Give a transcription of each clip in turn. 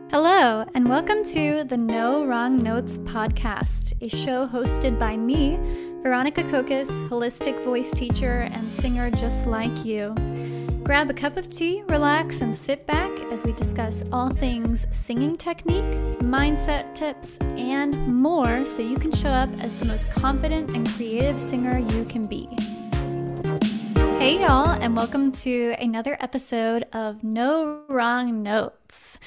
Hello, and welcome to the No Wrong Notes podcast, a show hosted by me, Veronica Kokos, holistic voice teacher and singer just like you. Grab a cup of tea, relax, and sit back as we discuss all things singing technique, mindset tips, and more so you can show up as the most confident and creative singer you can be. Hey y'all, and welcome to another episode of No Wrong Notes.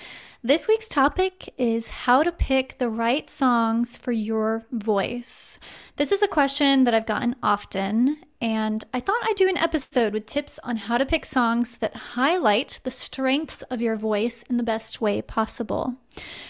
This week's topic is how to pick the right songs for your voice. This is a question that I've gotten often, and I thought I'd do an episode with tips on how to pick songs that highlight the strengths of your voice in the best way possible.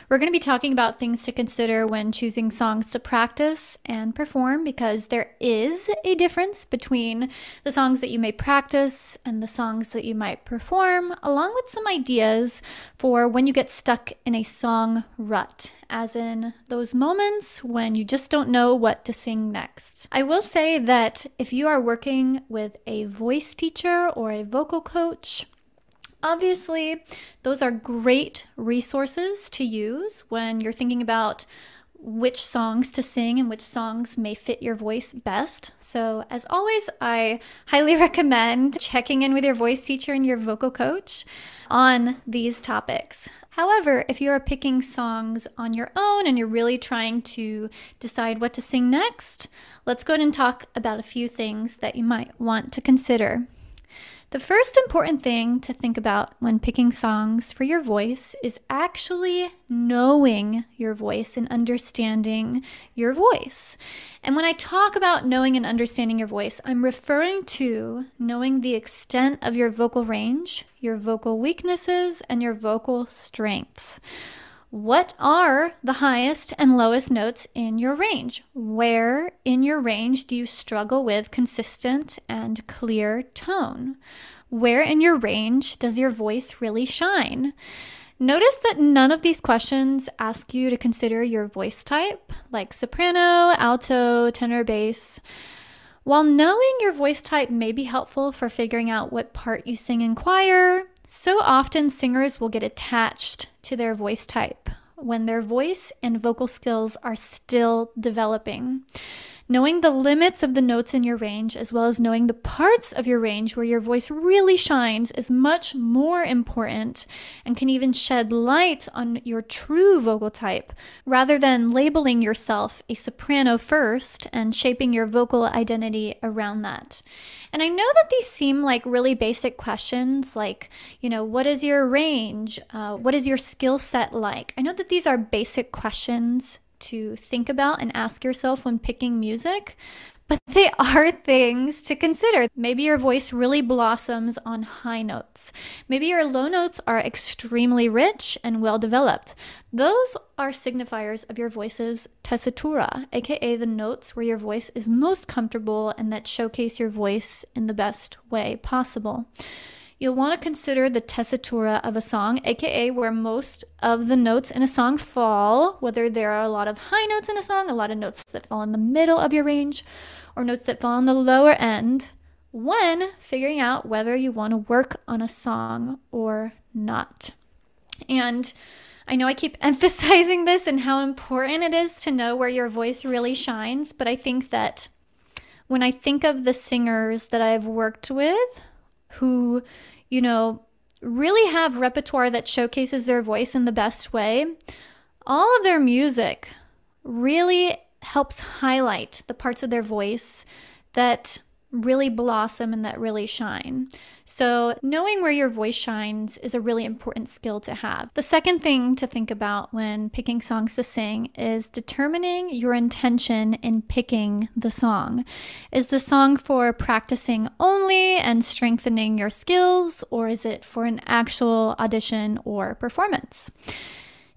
We're going to be talking about things to consider when choosing songs to practice and perform, because there is a difference between the songs that you may practice and the songs that you might perform, along with some ideas for when you get stuck in a song rut, as in those moments when you just don't know what to sing next. I will say that if you are working with a voice teacher or a vocal coach, obviously, those are great resources to use when you're thinking about which songs to sing and which songs may fit your voice best. So as always, I highly recommend checking in with your voice teacher and your vocal coach on these topics. However, if you are picking songs on your own and you're really trying to decide what to sing next, let's go ahead and talk about a few things that you might want to consider. The first important thing to think about when picking songs for your voice is actually knowing your voice and understanding your voice. And when I talk about knowing and understanding your voice, I'm referring to knowing the extent of your vocal range, your vocal weaknesses, and your vocal strengths. What are the highest and lowest notes in your range? Where in your range do you struggle with consistent and clear tone? Where in your range does your voice really shine? Notice that none of these questions ask you to consider your voice type, like soprano, alto, tenor, bass. While knowing your voice type may be helpful for figuring out what part you sing in choir, so often singers will get attached to their voice type when their voice and vocal skills are still developing. Knowing the limits of the notes in your range, as well as knowing the parts of your range where your voice really shines, is much more important and can even shed light on your true vocal type, rather than labeling yourself a soprano first and shaping your vocal identity around that. And I know that these seem like really basic questions, like, what is your range? What is your skill set like? I know that these are basic questions to think about and ask yourself when picking music, but they are things to consider. Maybe your voice really blossoms on high notes. Maybe your low notes are extremely rich and well developed. Those are signifiers of your voice's tessitura, aka the notes where your voice is most comfortable and that showcase your voice in the best way possible. You'll want to consider the tessitura of a song, aka where most of the notes in a song fall, whether there are a lot of high notes in a song, a lot of notes that fall in the middle of your range, or notes that fall on the lower end, when figuring out whether you want to work on a song or not. And I know I keep emphasizing this and how important it is to know where your voice really shines, but I think that when I think of the singers that I've worked with who, really have repertoire that showcases their voice in the best way, all of their music really helps highlight the parts of their voice that really blossom and that really shine. So knowing where your voice shines is a really important skill to have. The second thing to think about when picking songs to sing is determining your intention in picking the song. Is the song for practicing only and strengthening your skills, or is it for an actual audition or performance?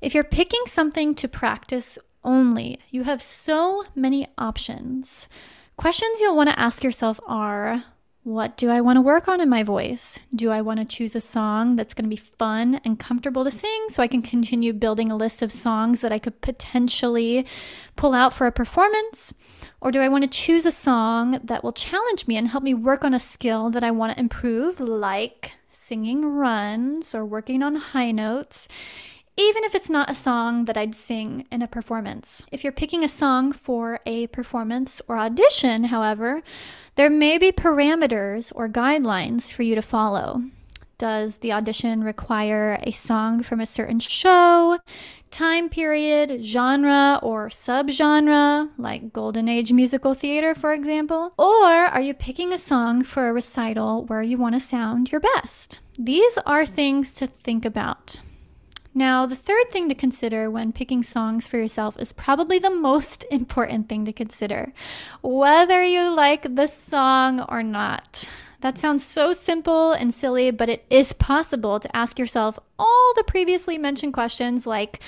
If you're picking something to practice only, you have so many options. Questions you'll want to ask yourself are, what do I want to work on in my voice? Do I want to choose a song that's going to be fun and comfortable to sing so I can continue building a list of songs that I could potentially pull out for a performance? Or do I want to choose a song that will challenge me and help me work on a skill that I want to improve, like singing runs or working on high notes? even if it's not a song that I'd sing in a performance. If you're picking a song for a performance or audition, however, there may be parameters or guidelines for you to follow. Does the audition require a song from a certain show, time period, genre, or subgenre, like Golden Age musical theater, for example? Or are you picking a song for a recital where you want to sound your best? These are things to think about. Now, the third thing to consider when picking songs for yourself is probably the most important thing to consider, whether you like the song or not. That sounds so simple and silly, but it is possible to ask yourself all the previously mentioned questions, like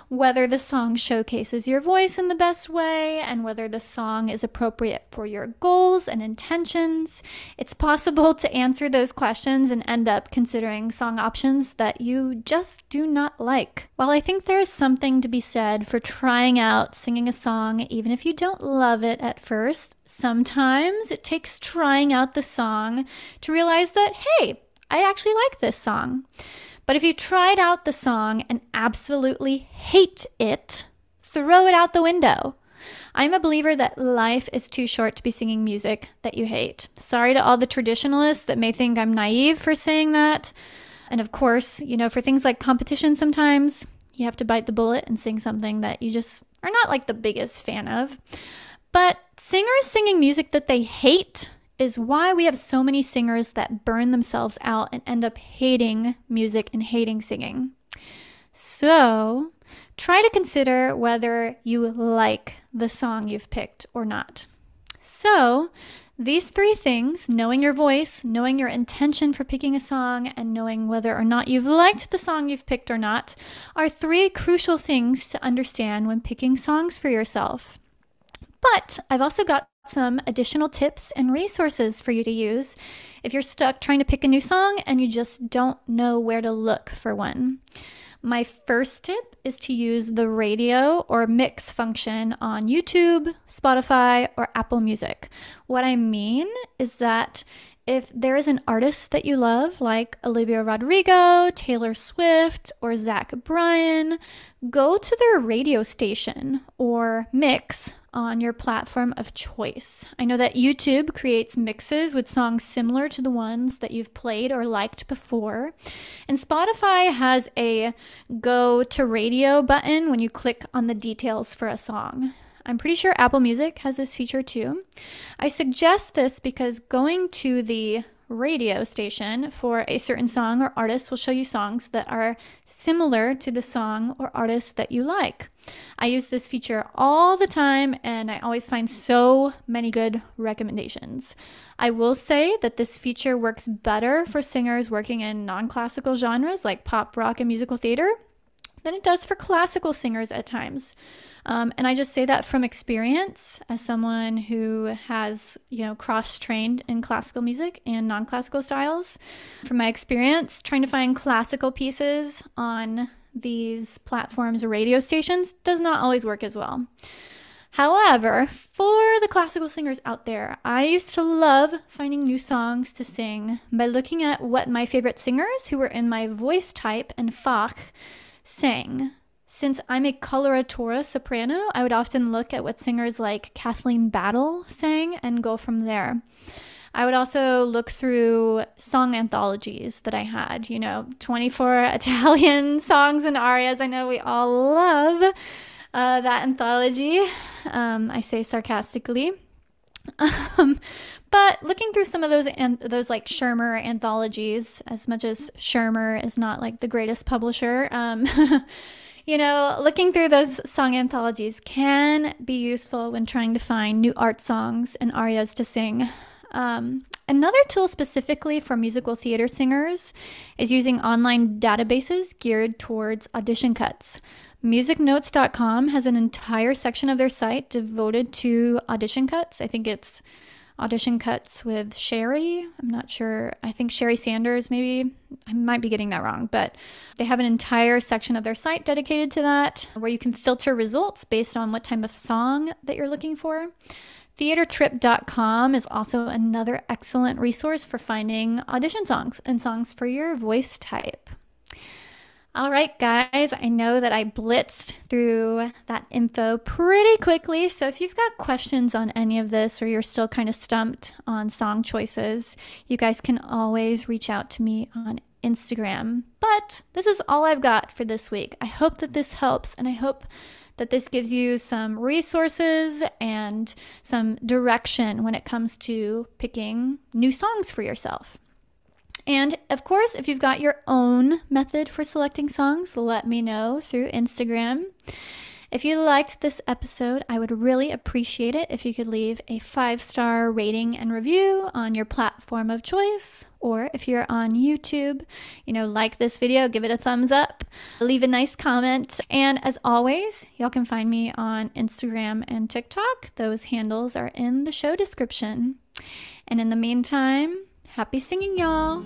whether the song showcases your voice in the best way and whether the song is appropriate for your goals and intentions. It's possible to answer those questions and end up considering song options that you just do not like. While I think there is something to be said for trying out singing a song even if you don't love it at first, sometimes it takes trying out the song to realize that, hey, I actually like this song. But if you tried out the song and absolutely hate it, throw it out the window. I'm a believer that life is too short to be singing music that you hate. Sorry to all the traditionalists that may think I'm naive for saying that. And of course, for things like competition sometimes, you have to bite the bullet and sing something that you just are not like the biggest fan of. But singers singing music that they hate is why we have so many singers that burn themselves out and end up hating music and hating singing. So, try to consider whether you like the song you've picked or not. So, these three things, knowing your voice, knowing your intention for picking a song, and knowing whether or not you've liked the song you've picked or not, are three crucial things to understand when picking songs for yourself. But I've also got some additional tips and resources for you to use if you're stuck trying to pick a new song and you just don't know where to look for one. My first tip is to use the radio or mix function on YouTube, Spotify, or Apple Music. What I mean is that if there is an artist that you love, like Olivia Rodrigo, Taylor Swift, or Zach Bryan, go to their radio station or mix on your platform of choice. I know that YouTube creates mixes with songs similar to the ones that you've played or liked before. And Spotify has a go to radio button when you click on the details for a song. I'm pretty sure Apple Music has this feature too. I suggest this because going to the radio station for a certain song or artist will show you songs that are similar to the song or artist that you like. I use this feature all the time and I always find so many good recommendations. I will say that this feature works better for singers working in non-classical genres like pop, rock, and musical theater than it does for classical singers at times. And I just say that from experience as someone who has, cross-trained in classical music and non-classical styles. From my experience, trying to find classical pieces on these platforms or radio stations does not always work as well. However, for the classical singers out there, I used to love finding new songs to sing by looking at what my favorite singers who were in my voice type and Fach sang. Since I'm a coloratura soprano, I would often look at what singers like Kathleen Battle sang and go from there. I would also look through song anthologies that I had, 24 Italian songs and arias. I know we all love that anthology. I say sarcastically. But looking through some of those like Schirmer anthologies, as much as Schirmer is not like the greatest publisher, looking through those song anthologies can be useful when trying to find new art songs and arias to sing. Another tool specifically for musical theater singers is using online databases geared towards audition cuts. MusicNotes.com has an entire section of their site devoted to audition cuts. I think it's audition cuts with Sherry. I'm not sure. I think Sherry Sanders, maybe. I might be getting that wrong, but they have an entire section of their site dedicated to that where you can filter results based on what type of song that you're looking for. Theatertrip.com is also another excellent resource for finding audition songs and songs for your voice type. All right, guys, I know that I blitzed through that info pretty quickly. So if you've got questions on any of this or you're still kind of stumped on song choices, you guys can always reach out to me on Instagram. But this is all I've got for this week. I hope that this helps, and I hope that this gives you some resources and some direction when it comes to picking new songs for yourself. And of course, if you've got your own method for selecting songs, let me know through Instagram. If you liked this episode, I would really appreciate it if you could leave a 5-star rating and review on your platform of choice. Or if you're on YouTube, like this video, give it a thumbs up, leave a nice comment. And as always, y'all can find me on Instagram and TikTok. Those handles are in the show description. And in the meantime, happy singing, y'all.